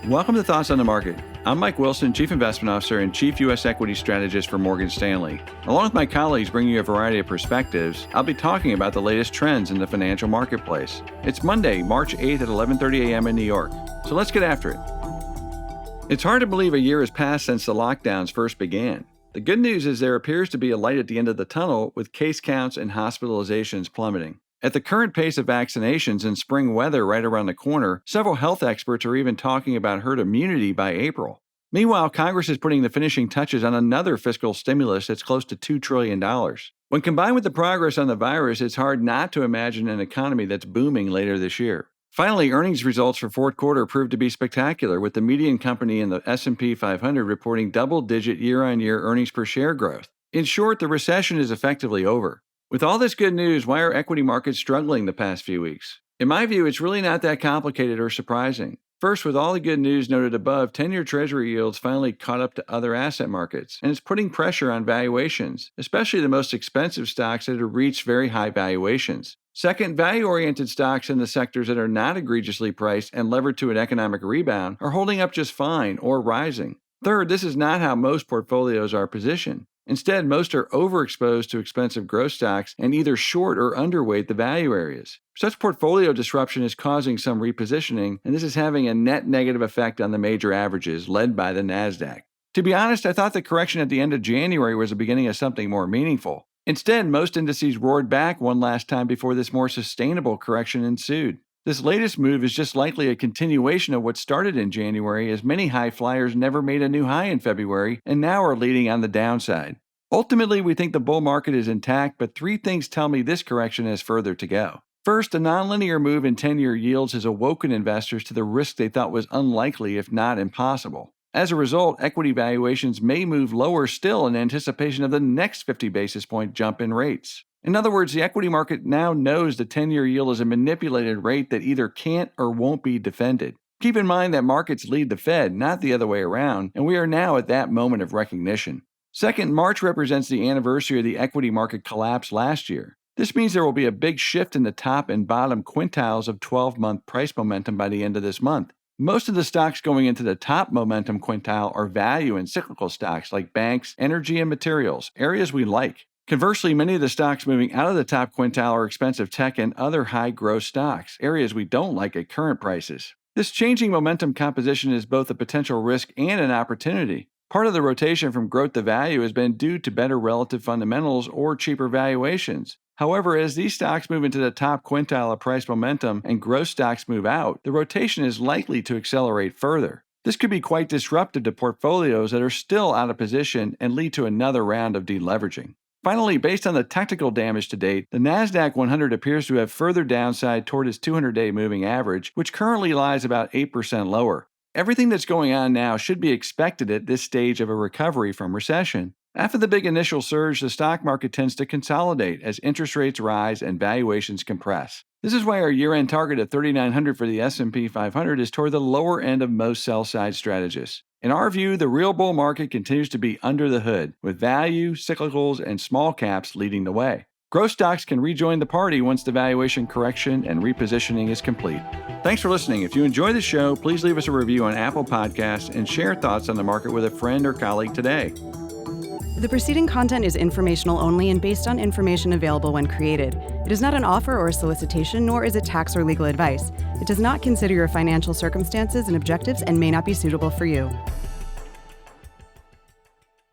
Welcome to Thoughts on the Market. I'm Mike Wilson, Chief Investment Officer and Chief U.S. Equity Strategist for Morgan Stanley. Along with my colleagues bringing you a variety of perspectives, I'll be talking about the latest trends in the financial marketplace. It's Monday, March 8th at 11:30 a.m. in New York. So let's get after it. It's hard to believe a year has passed since the lockdowns first began. The good news is there appears to be a light at the end of the tunnel, with case counts and hospitalizations plummeting. At the current pace of vaccinations and spring weather right around the corner, several health experts are even talking about herd immunity by April. Meanwhile, Congress is putting the finishing touches on another fiscal stimulus that's close to $2 trillion. When combined with the progress on the virus, it's hard not to imagine an economy that's booming later this year. Finally, earnings results for fourth quarter proved to be spectacular, with the median company in the S&P 500 reporting double-digit year-on-year earnings per share growth. In short, the recession is effectively over. With all this good news, why are equity markets struggling the past few weeks? In my view, it's really not that complicated or surprising. First, with all the good news noted above, 10-year Treasury yields finally caught up to other asset markets, and it's putting pressure on valuations, especially the most expensive stocks that have reached very high valuations. Second, value-oriented stocks in the sectors that are not egregiously priced and levered to an economic rebound are holding up just fine or rising. Third, this is not how most portfolios are positioned. Instead, most are overexposed to expensive growth stocks and either short or underweight the value areas. Such portfolio disruption is causing some repositioning, and this is having a net negative effect on the major averages, led by the NASDAQ. To be honest, I thought the correction at the end of January was the beginning of something more meaningful. Instead, most indices roared back one last time before this more sustainable correction ensued. This latest move is just likely a continuation of what started in January, as many high flyers never made a new high in February and now are leading on the downside. Ultimately, we think the bull market is intact, but three things tell me this correction has further to go. First, a nonlinear move in 10-year yields has awoken investors to the risk they thought was unlikely, if not impossible. As a result, equity valuations may move lower still in anticipation of the next 50 basis point jump in rates. In other words, the equity market now knows the 10-year yield is a manipulated rate that either can't or won't be defended. Keep in mind that markets lead the Fed, not the other way around, and we are now at that moment of recognition. Second, March represents the anniversary of the equity market collapse last year. This means there will be a big shift in the top and bottom quintiles of 12-month price momentum by the end of this month. Most of the stocks going into the top momentum quintile are value and cyclical stocks like banks, energy, and materials, areas we like. Conversely, many of the stocks moving out of the top quintile are expensive tech and other high-growth stocks, areas we don't like at current prices. This changing momentum composition is both a potential risk and an opportunity. Part of the rotation from growth to value has been due to better relative fundamentals or cheaper valuations. However, as these stocks move into the top quintile of price momentum and growth stocks move out, the rotation is likely to accelerate further. This could be quite disruptive to portfolios that are still out of position and lead to another round of deleveraging. Finally, based on the technical damage to date, the NASDAQ 100 appears to have further downside toward its 200-day moving average, which currently lies about 8% lower. Everything that's going on now should be expected at this stage of a recovery from recession. After the big initial surge, the stock market tends to consolidate as interest rates rise and valuations compress. This is why our year-end target of 3,900 for the S&P 500 is toward the lower end of most sell-side strategists. In our view, the real bull market continues to be under the hood, with value, cyclicals, and small caps leading the way. Growth stocks can rejoin the party once the valuation correction and repositioning is complete. Thanks for listening. If you enjoy the show, please leave us a review on Apple Podcasts and share thoughts on the market with a friend or colleague today. The preceding content is informational only and based on information available when created. It is not an offer or a solicitation, nor is it tax or legal advice. It does not consider your financial circumstances and objectives and may not be suitable for you.